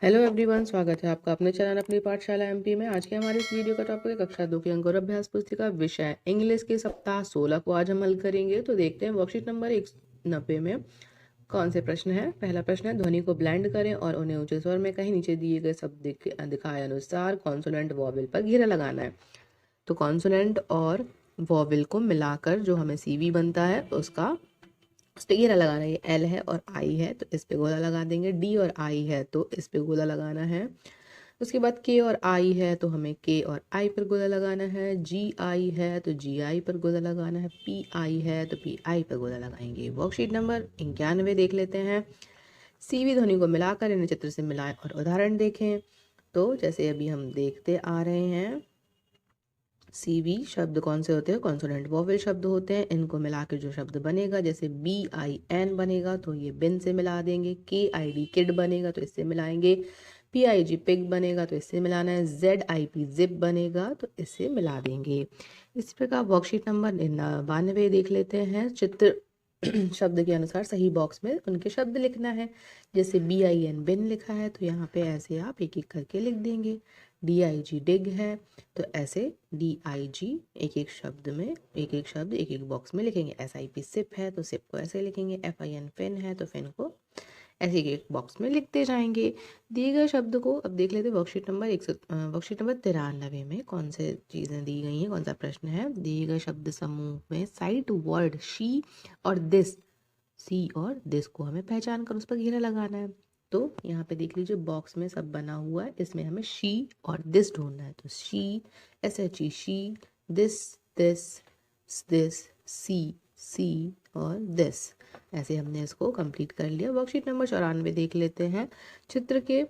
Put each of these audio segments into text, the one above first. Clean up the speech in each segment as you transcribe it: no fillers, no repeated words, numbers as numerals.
Hello everyone, स्वागत है आपका अपने चैनल अपनी पाठशाला एमपी में। आज के हमारे इस वीडियो का टॉपिक है कक्षा 2 की अंक और अभ्यास पुस्तिका विषय इंग्लिश के सप्ताह 16 को आज हम हल करेंगे। तो देखते हैं वर्कशीट नंबर 190 में कौन से प्रश्न है। पहला प्रश्न है, ध्वनि को ब्लेंड करें और उन्हें ऊंचे स्वर में कहीं नीचे दिए गए शब्द दिखाए अनुसार कॉन्सोनेंट वॉवेल पर घेरा लगाना है। तो कॉन्सोनेंट और वॉवेल को मिलाकर जो हमें सीवी बनता है उसका उस पे घेरा लगाना है। ये एल है और आई है तो इस पे गोला लगा देंगे। डी और आई है तो इस पे गोला लगाना है। उसके बाद के और आई है तो हमें के और आई पर गोला लगाना है। जी आई है तो जी आई पर गोला लगाना है। पी आई है तो पी आई पर गोला लगाएंगे। वर्कशीट नंबर 91 देख लेते हैं। सीवी ध्वनि को मिलाकर इन्हें चित्र से मिलाएं और उदाहरण देखें। तो जैसे अभी हम देखते आ रहे हैं, सीवी शब्द कौन से होते हैं? कॉन्सोनेंट वॉवेल शब्द होते हैं। इनको मिला के जो शब्द बनेगा, जैसे बी आई एन बनेगा तो ये बिन से मिला देंगे। के आई डी किड बनेगा तो इससे मिलाएंगे। पी आई जी पिग बनेगा तो इससे मिलाना है। जेड आई पी जिप बनेगा तो इससे मिला देंगे। इस प्रकार वर्कशीट नंबर 92 देख लेते हैं। चित्र शब्द के अनुसार सही बॉक्स में उनके शब्द लिखना है। जैसे बी आई एन बिन लिखा है तो यहाँ पे ऐसे आप एक एक करके लिख देंगे। डी आई जी डिग है तो ऐसे डी आई जी एक एक शब्द में एक एक शब्द एक एक बॉक्स में लिखेंगे। एस आई पी सिप है तो सिप को ऐसे लिखेंगे। एफ आई एन फिन है तो फिन को ऐसे एक बॉक्स में लिखते जाएंगे। दिए गए शब्द को अब देख लेते हैं वर्कशीट नंबर 93 में कौन से चीज़ें दी गई हैं, कौन सा प्रश्न है। दिए गए शब्द समूह में साइट वर्ड शी और दिस, सी और दिस को हमें पहचान कर उस पर घेरा लगाना है। तो यहाँ पे देख लीजिए बॉक्स में सब बना हुआ है, इसमें हमें शी और दिस ढूंढना है। तो she S H E she, this C और दिस, ऐसे हमने इसको कंप्लीट कर लिया। वर्कशीट नंबर 94 देख लेते हैं। चित्र के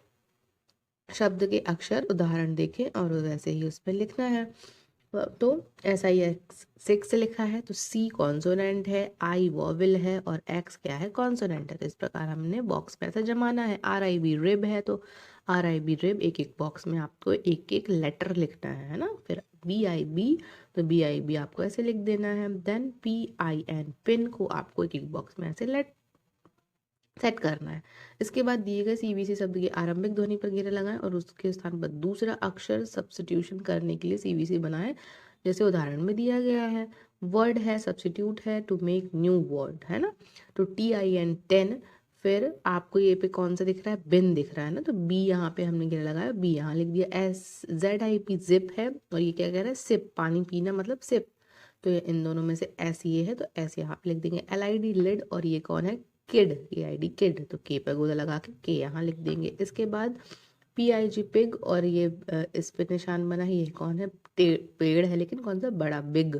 शब्द के अक्षर उदाहरण देखें और वैसे ही उस पर लिखना है। तो ऐसा ही एक्स 6 लिखा है तो सी कॉन्सोनेंट है, आई वॉवेल है और एक्स क्या है? कॉन्सोनेंट है। तो इस प्रकार हमने बॉक्स में ऐसा जमाना है। आर आई बी रिब है तो आर आई बी रिब एक एक बॉक्स में आपको एक एक लेटर लिखना है ना। फिर बी आई बी तो बी आई बी आपको ऐसे लिख देना है। Then P I N pin को आपको एक एक बॉक्स में ऐसे सेट करना है। इसके बाद दिए गए सीवीसी शब्द की आरंभिक ध्वनि पर घेरा लगाएं और उसके स्थान पर दूसरा अक्षर सब्स्टिट्यूशन करने के लिए सीवीसी बनाएं। जैसे उदाहरण में दिया गया है, वर्ड है, सब्स्टिट्यूट है, टू मेक न्यू वर्ड है ना। तो टी आई एन 10, फिर आपको ये पे कौन सा दिख रहा है? बिन दिख रहा है ना। तो बी यहाँ पे हमने घेरा लगाया, बी यहाँ लिख दिया। S Z I P zip है और ये क्या कह रहा है? सिप, पानी पीना मतलब सिप। तो ये इन दोनों में से एस ये है तो ऐसे यहाँ पे लिख देंगे। एल आई डी लिड और ये कौन है? Kid, A I D kid, तो के पर गोला लगा के यहाँ लिख देंगे। इसके बाद पी आई जी पिग और ये इस पे निशान बना है, ये कौन है? पेड़ है लेकिन कौन सा? बड़ा, बिग।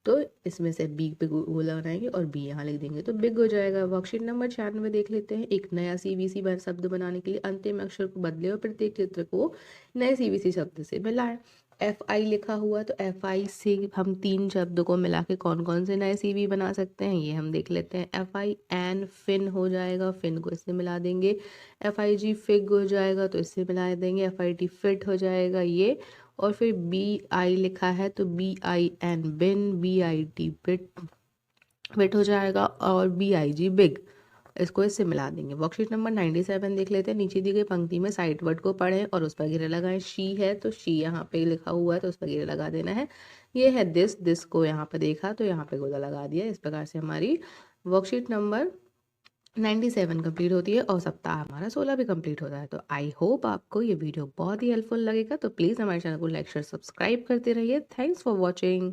तो इसमें से बी पे गोला बनाएंगे और बी यहाँ लिख देंगे तो बिग हो जाएगा। वर्कशीट नंबर 96 देख लेते हैं। एक नया सीवीसी शब्द बनाने के लिए अंतिम अक्षर को बदले और प्रत्येक चित्र को नए सीवीसी शब्द से मिलाएं। एफ आई लिखा हुआ तो एफ आई से हम 3 शब्द को मिला के कौन कौन से नए सीवी बना सकते हैं ये हम देख लेते हैं। एफ आई एन फिन हो जाएगा, फिन को इससे मिला देंगे। एफ आई जी फिग हो जाएगा तो इससे मिला देंगे। एफ आई टी फिट हो जाएगा ये। और फिर बी आई लिखा है तो B I N bin, B I T fit fit हो जाएगा और बी आई जी बिग, इसको इससे मिला देंगे। वर्कशीट नंबर 97 देख लेते हैं। नीचे दी गई पंक्ति में साइड वर्ड को पढ़ें और उस पर घेरा लगाएं। शी है तो शी यहाँ पे लिखा हुआ है तो उस पर घेरा लगा देना है। ये है दिस को यहाँ पे देखा तो यहाँ पे गोला लगा दिया। इस प्रकार से हमारी वर्कशीट नंबर 97 कंप्लीट होती है और सप्ताह हमारा 16 भी कंप्लीट होता है। तो आई होप आपको ये वीडियो बहुत ही हेल्पफुल लगेगा। तो प्लीज़ हमारे चैनल को लाइक शेयर सब्सक्राइब करते रहिए। Thanks for watching.